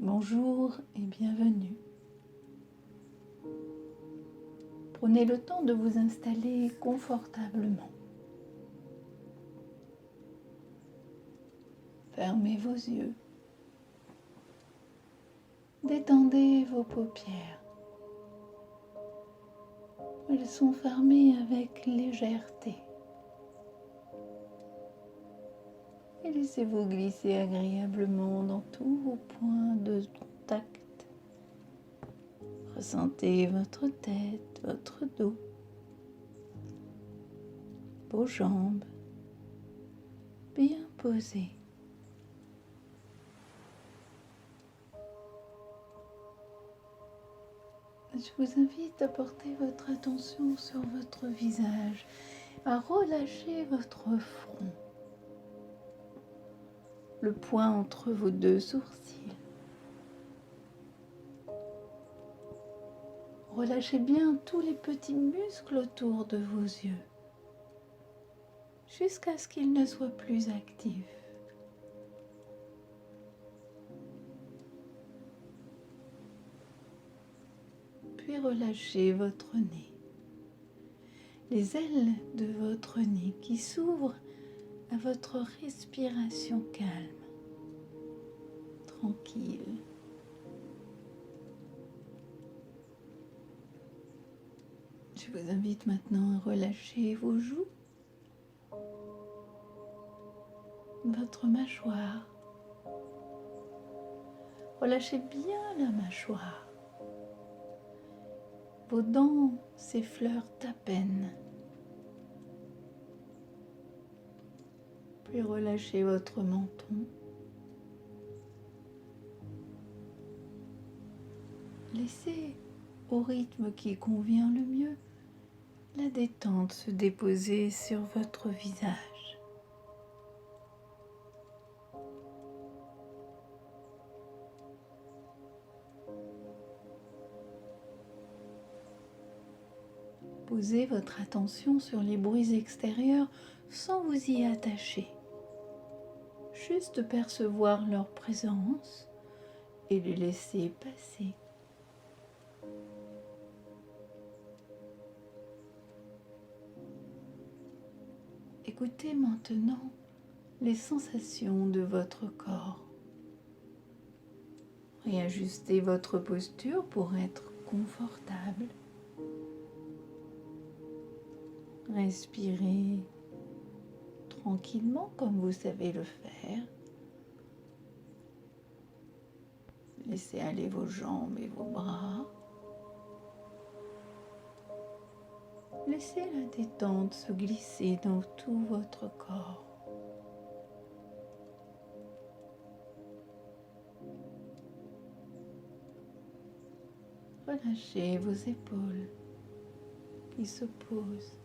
Bonjour et bienvenue. Prenez le temps de vous installer confortablement. Fermez vos yeux. Détendez vos paupières. Elles sont fermées avec légèreté. Et laissez-vous glisser agréablement dans tous vos points de contact. Ressentez votre tête, votre dos, vos jambes bien posées. Je vous invite à porter votre attention sur votre visage, à relâcher votre front, le point entre vos deux sourcils. Relâchez bien tous les petits muscles autour de vos yeux, jusqu'à ce qu'ils ne soient plus actifs. Puis relâchez votre nez, les ailes de votre nez qui s'ouvrent à votre respiration calme, tranquille. Je vous invite maintenant à relâcher vos joues, votre mâchoire. Relâchez bien la mâchoire. Vos dents s'effleurent à peine. Puis relâchez votre menton. Laissez au rythme qui convient le mieux la détente se déposer sur votre visage. Posez votre attention sur les bruits extérieurs sans vous y attacher. Juste percevoir leur présence et les laisser passer. Écoutez maintenant les sensations de votre corps. Réajustez votre posture pour être confortable. Respirez tranquillement comme vous savez le faire. Laissez aller vos jambes et vos bras. Laissez la détente se glisser dans tout votre corps. Relâchez vos épaules qui se posent.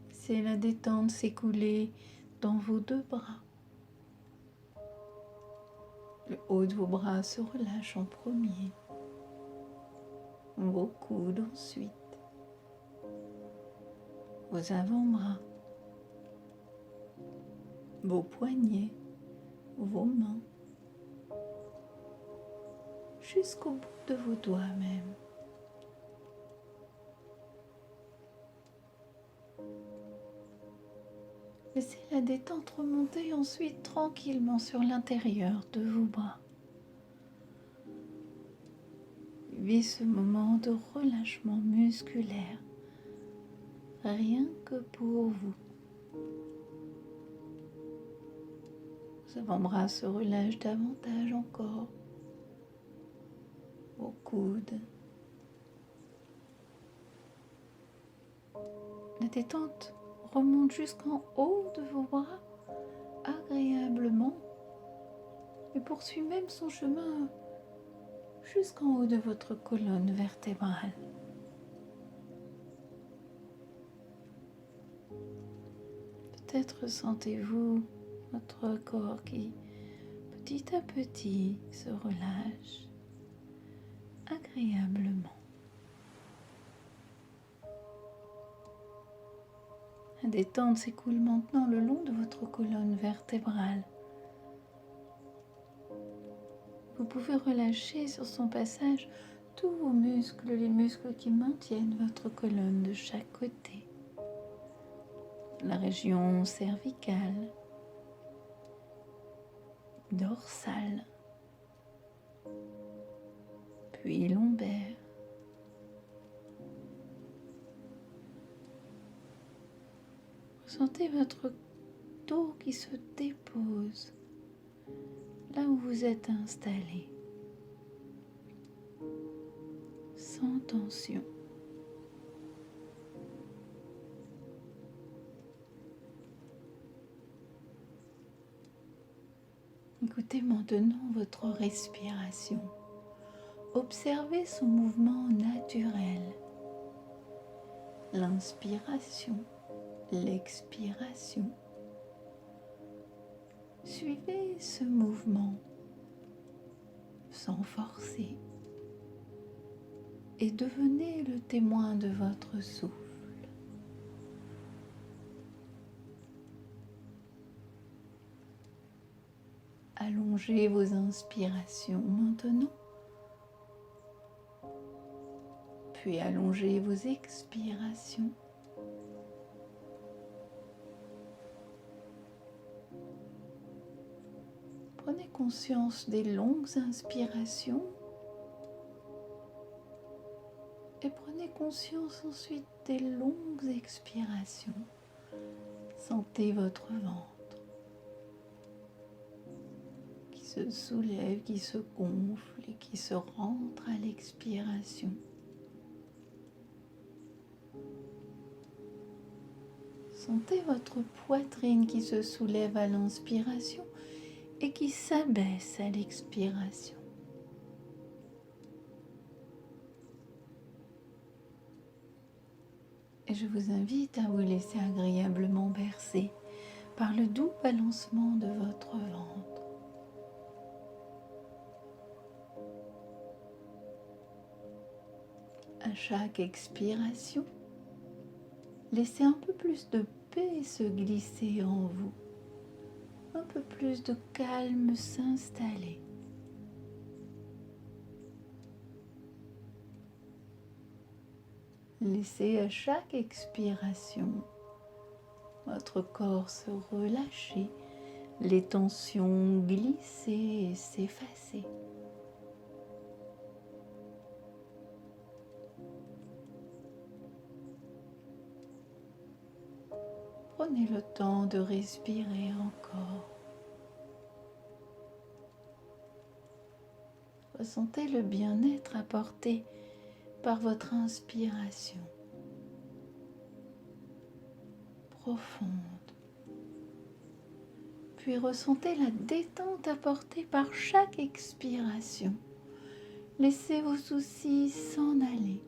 Laissez la détente s'écouler dans vos deux bras. Le haut de vos bras se relâche en premier. Vos coudes ensuite. Vos avant-bras. Vos poignets. Vos mains. Jusqu'au bout de vos doigts même. Laissez la détente remonter ensuite tranquillement sur l'intérieur de vos bras. Vivez ce moment de relâchement musculaire, rien que pour vous. Vos avant-bras se relâchent davantage encore. Vos coudes. La détente remonte jusqu'en haut de vos bras, agréablement, et poursuit même son chemin jusqu'en haut de votre colonne vertébrale. Peut-être sentez-vous votre corps qui, petit à petit, se relâche agréablement. La détente s'écoule maintenant le long de votre colonne vertébrale, Vous pouvez relâcher sur son passage tous vos muscles, les muscles qui maintiennent votre colonne de chaque côté. La région cervicale, dorsale, puis lombaire. Ressentez votre dos qui se dépose là où vous êtes installé, sans tension. Écoutez maintenant votre respiration. Observez son mouvement naturel. L'inspiration, l'expiration. Suivez ce mouvement sans forcer et devenez le témoin de votre souffle. Allongez vos inspirations maintenant, puis allongez vos expirations. Prenez conscience des longues inspirations et prenez conscience ensuite des longues expirations. Sentez votre ventre qui se soulève, qui se gonfle et qui se rentre à l'expiration. Sentez votre poitrine qui se soulève à l'inspiration et qui s'abaisse à l'expiration. Et je vous invite à vous laisser agréablement bercer par le doux balancement de votre ventre. À chaque expiration, laissez un peu plus de paix se glisser en vous, un peu plus de calme s'installer. Laissez à chaque expiration votre corps se relâcher, les tensions glisser et s'effacer. Prenez le temps de respirer encore. Ressentez le bien-être apporté par votre inspiration profonde. Puis ressentez la détente apportée par chaque expiration. Laissez vos soucis s'en aller.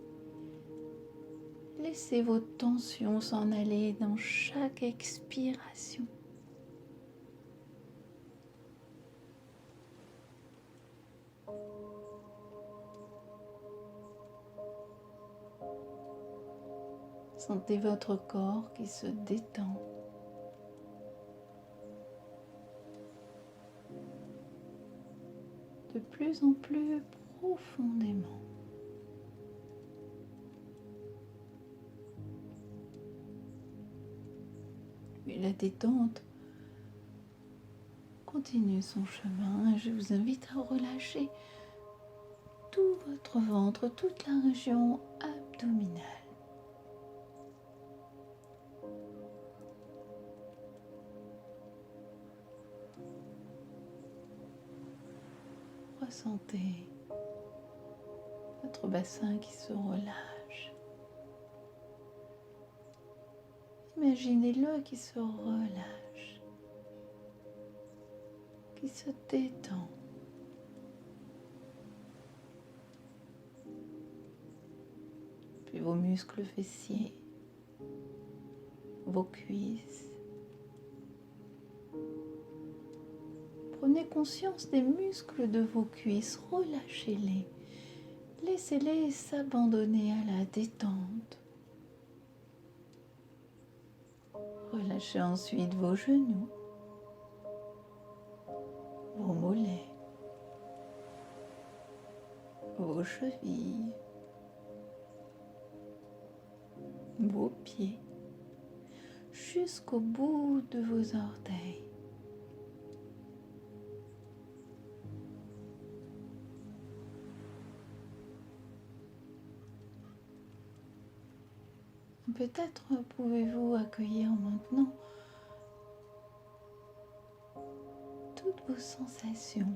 Laissez vos tensions s'en aller dans chaque expiration. Sentez votre corps qui se détend. De plus en plus profondément. Et la détente continue son chemin et je vous invite à relâcher tout votre ventre, toute la région abdominale. Ressentez votre bassin qui se relâche. Imaginez-le qui se relâche, qui se détend. Puis vos muscles fessiers, vos cuisses. Prenez conscience des muscles de vos cuisses, relâchez-les. Laissez-les s'abandonner à la détente. Relâchez ensuite vos genoux, vos mollets, vos chevilles, vos pieds, jusqu'au bout de vos orteils. Peut-être pouvez-vous accueillir maintenant toutes vos sensations,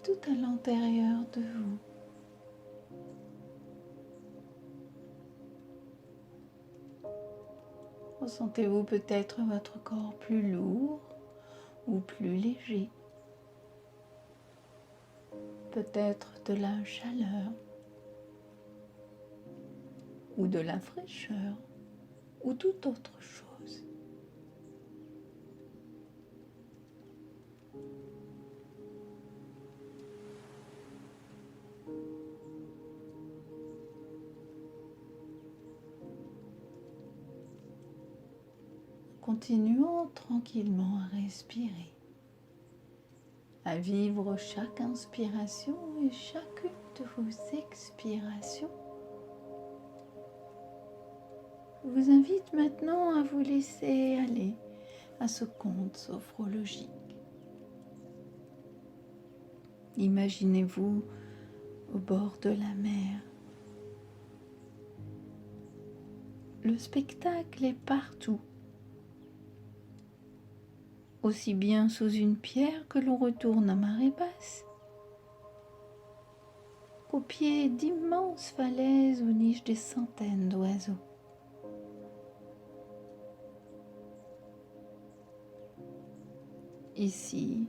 tout à l'intérieur de vous. Ressentez-vous peut-être votre corps plus lourd ou plus léger, peut-être de la chaleur ou de la fraîcheur ou toute autre chose. Continuons tranquillement à respirer, à vivre chaque inspiration et chacune de vos expirations. Je vous invite maintenant à vous laisser aller à ce conte sophrologique. Imaginez-vous au bord de la mer. Le spectacle est partout, aussi bien sous une pierre que l'on retourne à marée basse, qu'au pied d'immenses falaises où nichent des centaines d'oiseaux. Ici,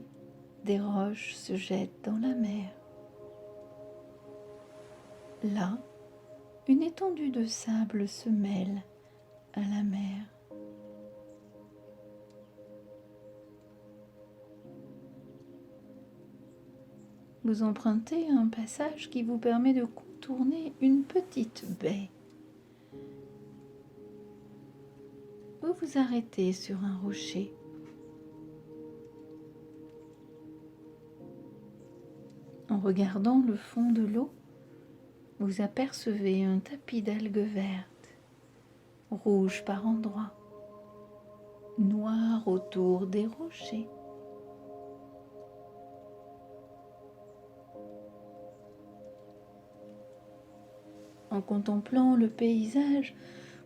des roches se jettent dans la mer. Là, une étendue de sable se mêle à la mer. Vous empruntez un passage qui vous permet de contourner une petite baie. Vous vous arrêtez sur un rocher. En regardant le fond de l'eau, vous apercevez un tapis d'algues vertes, rouges par endroits, noirs autour des rochers. En contemplant le paysage,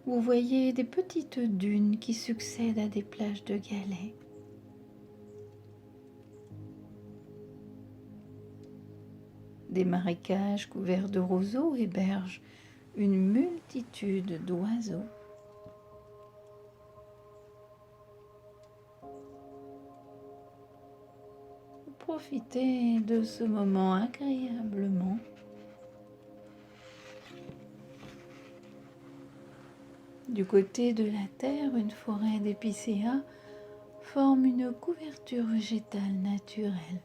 vous voyez des petites dunes qui succèdent à des plages de galets. Des marécages couverts de roseaux hébergent une multitude d'oiseaux. Profitez de ce moment agréablement. Du côté de la terre, une forêt d'épicéas forme une couverture végétale naturelle.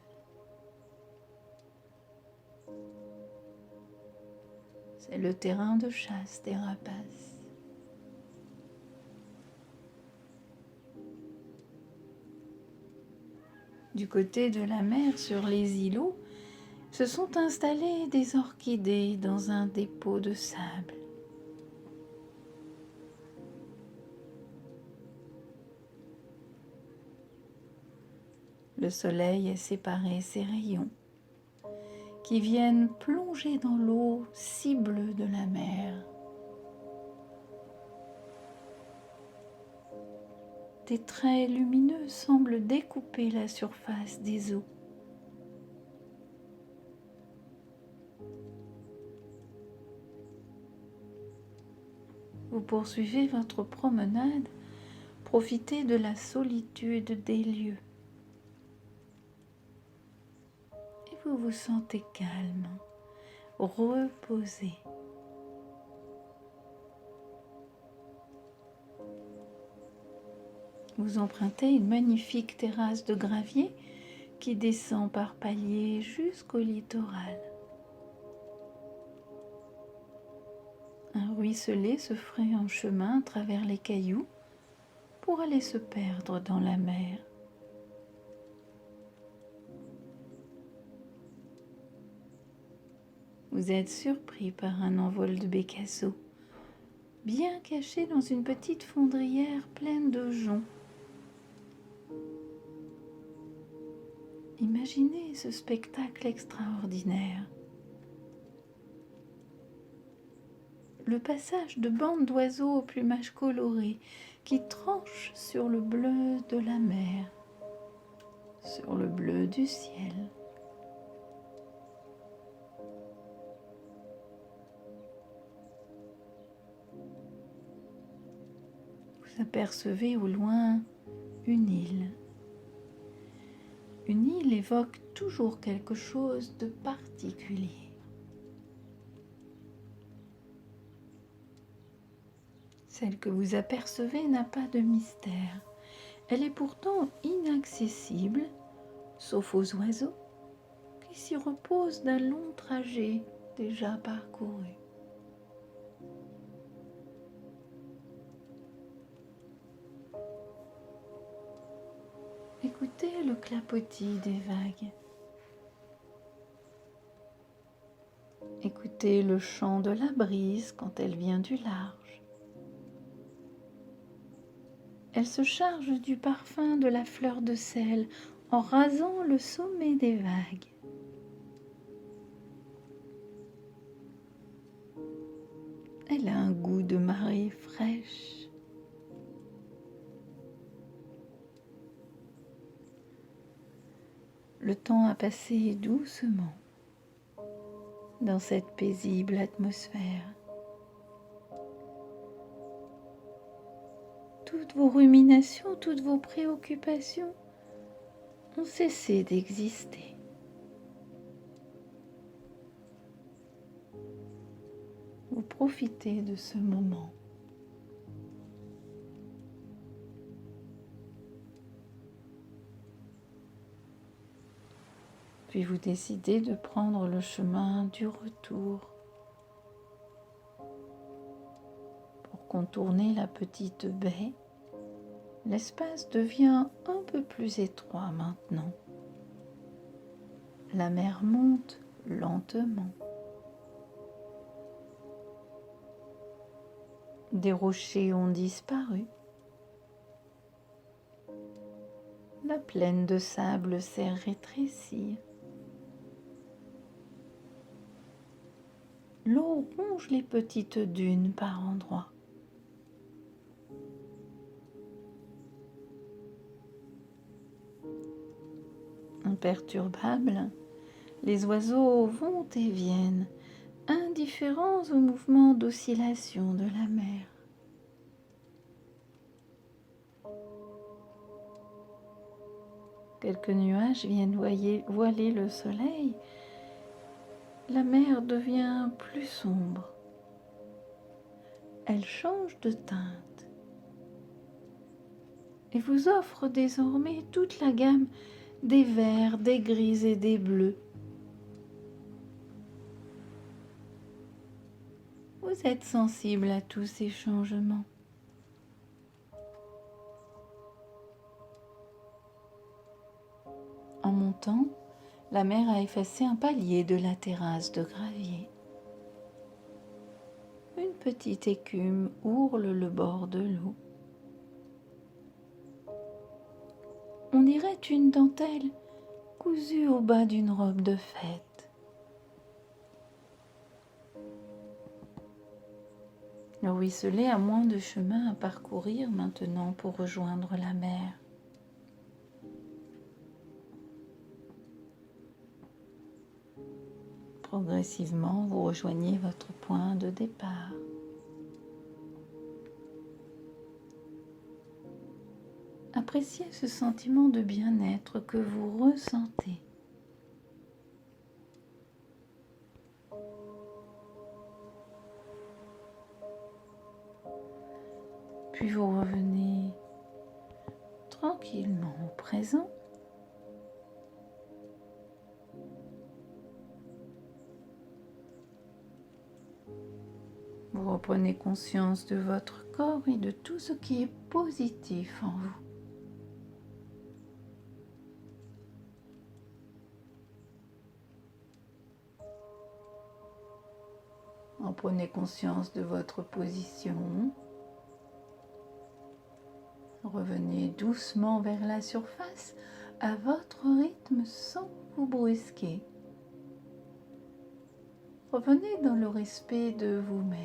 C'est le terrain de chasse des rapaces. Du côté de la mer, sur les îlots, se sont installées des orchidées dans un dépôt de sable. Le soleil a séparé ses rayons qui viennent plonger dans l'eau si bleue de la mer. Des traits lumineux semblent découper la surface des eaux. Vous poursuivez votre promenade, profitez de la solitude des lieux. Et vous vous sentez calme, reposé. Vous empruntez une magnifique terrasse de gravier qui descend par paliers jusqu'au littoral. Un ruisselet se fraye un chemin à travers les cailloux pour aller se perdre dans la mer. vous êtes surpris par un envol de bécassos, bien caché dans une petite fondrière pleine de joncs. Imaginez ce spectacle extraordinaire. Le passage de bandes d'oiseaux au plumage coloré qui tranchent sur le bleu de la mer, sur le bleu du ciel. Vous apercevez au loin une île. Une île évoque toujours quelque chose de particulier. Celle que vous apercevez n'a pas de mystère. Elle est pourtant inaccessible, sauf aux oiseaux qui s'y reposent d'un long trajet déjà parcouru. Écoutez le clapotis des vagues. Écoutez le chant de la brise quand elle vient du large. Elle se charge du parfum de la fleur de sel en rasant le sommet des vagues. Elle a un goût de marée fraîche. Le temps a passé doucement dans cette paisible atmosphère. Toutes vos ruminations, toutes vos préoccupations ont cessé d'exister. Vous profitez de ce moment. Puis vous décidez de prendre le chemin du retour pour contourner la petite baie. L'espace devient un peu plus étroit maintenant. La mer monte lentement. Des rochers ont disparu. La plaine de sable s'est rétrécie. L'eau ronge les petites dunes par endroits. Imperturbables, les oiseaux vont et viennent, indifférents aux mouvements d'oscillation de la mer. Quelques nuages viennent voiler le soleil. La mer devient plus sombre. Elle change de teinte et vous offre désormais toute la gamme des verts, des gris et des bleus. Vous êtes sensible à tous ces changements. En montant, la mer a effacé un palier de la terrasse de gravier. Une petite écume ourle le bord de l'eau. On dirait une dentelle cousue au bas d'une robe de fête. Le ruisselet a moins de chemin à parcourir maintenant pour rejoindre la mer. Progressivement, vous rejoignez votre point de départ. Appréciez ce sentiment de bien-être que vous ressentez. Puis vous revenez tranquillement au présent. Vous reprenez conscience de votre corps et de tout ce qui est positif en vous. Prenez conscience de votre position. Revenez doucement vers la surface à votre rythme sans vous brusquer. Revenez dans le respect de vous-même.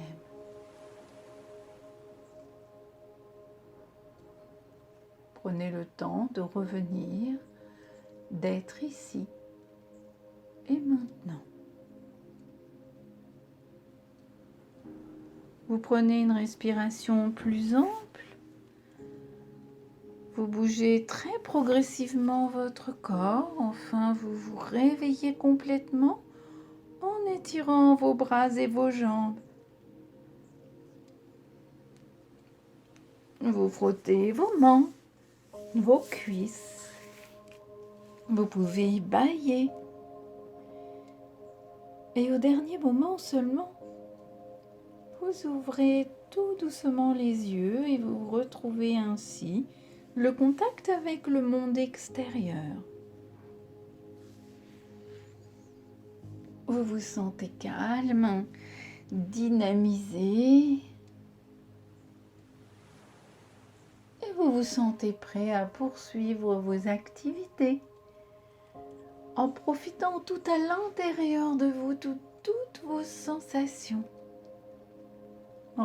Prenez le temps de revenir, d'être ici et maintenant. Vous prenez une respiration plus ample. Vous bougez très progressivement votre corps, enfin vous vous réveillez complètement en étirant vos bras et vos jambes. Vous frottez vos mains, vos cuisses. Vous pouvez bâiller. Et au dernier moment seulement, vous ouvrez tout doucement les yeux et vous retrouvez ainsi le contact avec le monde extérieur. Vous vous sentez calme, dynamisé et vous vous sentez prêt à poursuivre vos activités en profitant tout à l'intérieur de vous de toutes vos sensations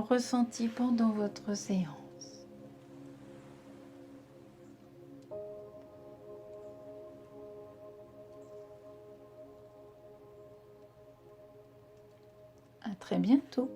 ressenties pendant votre séance. À très bientôt.